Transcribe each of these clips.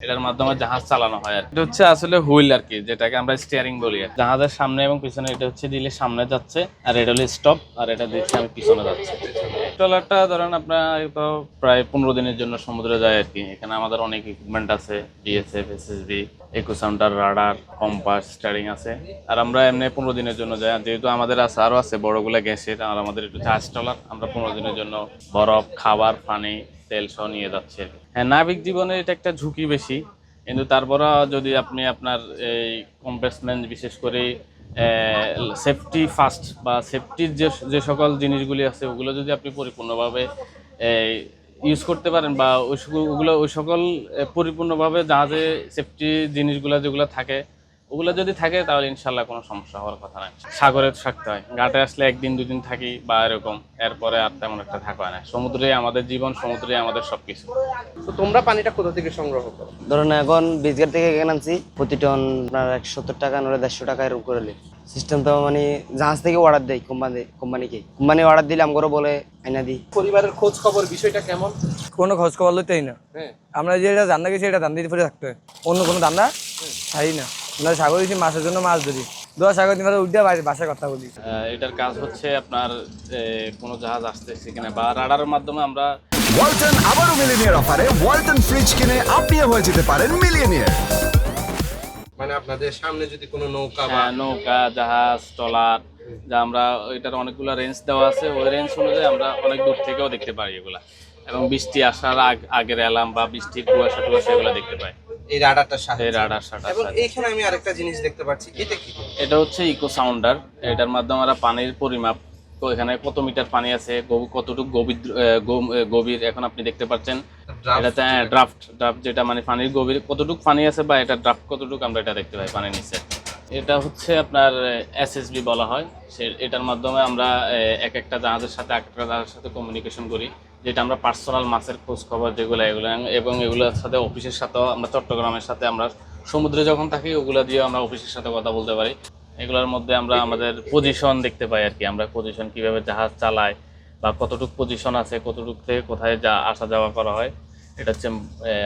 এটার মাধ্যমে জাহাজ চালানো হয়। আর এটা হচ্ছে আসলে হুইল আর কি, যেটাকে আমরা স্টিয়ারিং বলি। জাহাজের সামনে এবং পিছনে এটা হচ্ছে দিলে সামনে যাচ্ছে, আর এটা হলো স্টপ, আর এটা দিচ্ছে আমি পিছনে যাচ্ছে। ট্রলারটা ধরেন আপনার তো প্রায় 15 দিনের জন্য সমুদ্রে যায় আর কি। এখানে আমাদের অনেক ইকুইপমেন্ট আছে, BSF, SSB, echosounder, radar, compass, steering আছে। আর আমরা এমনি 15 দিনের জন্য যাই, যেহেতু আমাদের আছে আরও আছে বড়গুলা গ্যাসের, আর আমাদের একটু জাহাজ ট্রলার, আমরা 15 দিনের জন্য বরফ, খাবার, পানি, তেল সহ নিয়ে যাচ্ছে। হ্যাঁ, নাবিক জীবনে এটা একটা ঝুঁকি বেশি, কিন্তু তারপরও যদি আপনি আপনার এই কম্পাসমেন্ট, বিশেষ করে সেফটি ফার্স্ট বা সেফটির যে সকল জিনিসগুলি আছে ওগুলো যদি আপনি পরিপূর্ণভাবে ইউজ করতে পারেন, বা ওই সকল পরিপূর্ণভাবে জাহাজে সেফটি জিনিসগুলো যেগুলো থাকে ওগুলো যদি থাকে, তাহলে ইনশাল্লাহ কোনো সমস্যা হওয়ার কথা নয়। সাগরে থাকতে হয়, ঘাটে আসলে 1 দিন 2 দিন থাকি বা এরকম, এরপরে আর তেমন একটা থাকা হয় না। সমুদ্রে আমাদের জীবন, সমুদ্রে আমাদের সবকিছু। তো তোমরা পানিটা কোথা থেকে সংগ্রহ করো? ধরুন এখন বীজঘাট থেকে এখানে আনছি, প্রতি টন আপনার 170 টাকা, নলে 150 টাকা এরকম করে নেই। সিস্টেম তো মানে জাহাজ থেকে অর্ডার দেয় কোম্পানি অর্ডার দিলে আমগরও বলে আইনা দিই। পরিবারের খোঁজ খবর বিষয়টা কেমন? কোনো খোঁজ খবর লইতেই না। হ্যাঁ, আমরা যেটা ধান্দা গেছি এটা ধান্দা পরে থাকতে হয়, অন্য কোনো ধান্দা খাই না। আমরা সাগর দিচ্ছি মাছের জন্য, মাছ ধরি, 10 সাগর দিন উঠে বাসায় কথা বলি। এটার কাজ হচ্ছে আপনার কোনো জাহাজ আসতেছে কিনা, বা রাডারের মাধ্যমে আমরা ওয়ালটন আবারও মিলিয়নিয়ার অফারে ওয়ালটন ফ্রিজ কিনে আপনিও হয়ে যেতে পারেন মিলিয়নিয়ার। মানে আপনাদের সামনে যদি কোনো নৌকা বা নৌকা, জাহাজ, ট্রলার, যা আমরা এটার অনেকগুলো রেঞ্জ দেওয়া আছে, ওই রেঞ্জ অনুযায়ী আমরা অনেক দূর থেকেও দেখতে পাই এগুলা, এবং বৃষ্টি আসার আগের অ্যালার্ম বা বৃষ্টির কুয়াশা এগুলো দেখতে পাই এই রাডারটার সাহায্যে। এই রাডার সাটা। এবং এইখানে আমি আরেকটা জিনিস দেখতে পাচ্ছি, এটা কি? এটা হচ্ছে ইকো সাউন্ডার। এটার মাধ্যমে আমরা পানির পরিমাপ, তো এখানে কত মিটার পানি আছে, কতটুকু গভীর এখন আপনি দেখতে পাচ্ছেন। এটাতে ড্রাফট যেটা মানে পানির গভীর কতটুকু পানি আছে, বা এটা ড্রাফট কতটুকু আমরা এটা দেখতে পাই পানির নিচে। এটা হচ্ছে আপনার এসএসবি বলা হয়। এটার মাধ্যমে আমরা একটা জাহাজের সাথে আরেকটা জাহাজের সাথে কমিউনিকেশন করি, যেটা আমরা পার্সোনাল মাছের খোঁজ খবর যেগুলো এগুলো, এবং এগুলোর সাথে অফিসের সাথেও আমরা চট্টগ্রামের সাথে আমরা সমুদ্রে যখন থাকি ওগুলো দিয়ে আমরা অফিসের সাথে কথা বলতে পারি। এগুলোর মধ্যে আমরা আমাদের পজিশন দেখতে পাই আর কি, আমরা পজিশন কিভাবে জাহাজ চালায় বা কতটুকু পজিশন আছে, কতটুকু থেকে কোথায় আসা যাওয়া করা হয়, এটা হচ্ছে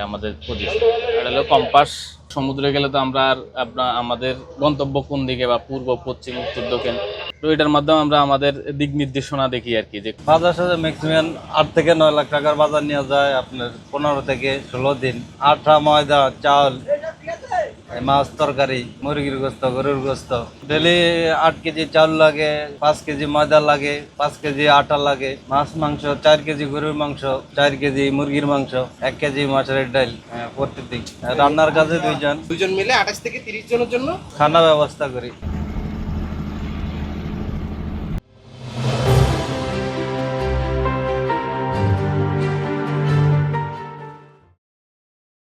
আমাদের পজিশন। এটা হলো কম্পাস। সমুদ্রে গেলে তো আমরা আর আমাদের গন্তব্য কোন দিকে, বা পূর্ব, পশ্চিম, উত্তর, দক্ষিণ, তো এটার মাধ্যমে আমরা আমাদের দিক নির্দেশনা দেখি আর কি। যে বাজার সাথে ম্যাক্সিমাম 8 থেকে 9 লাখ টাকার বাজার নিয়ে যায় আপনার 15 থেকে 16 দিন। আটা, ময়দা, চাল, মাছ, তরকারি, মুরগির গোস্ত, গরুর গোস্ত, ডেলি 8 কেজি চাল লাগে, 5 কেজি ময়দা লাগে, 5 কেজি আটা লাগে, মাছ মাংস 4 কেজি গরুর মাংস, 4 কেজি মুরগির মাংস, 1 কেজি মাছের ডাল প্রত্যেকদিন। রান্নার কাজে দুইজন মিলে 28 থেকে 30 জনের জন্য খানা ব্যবস্থা করি।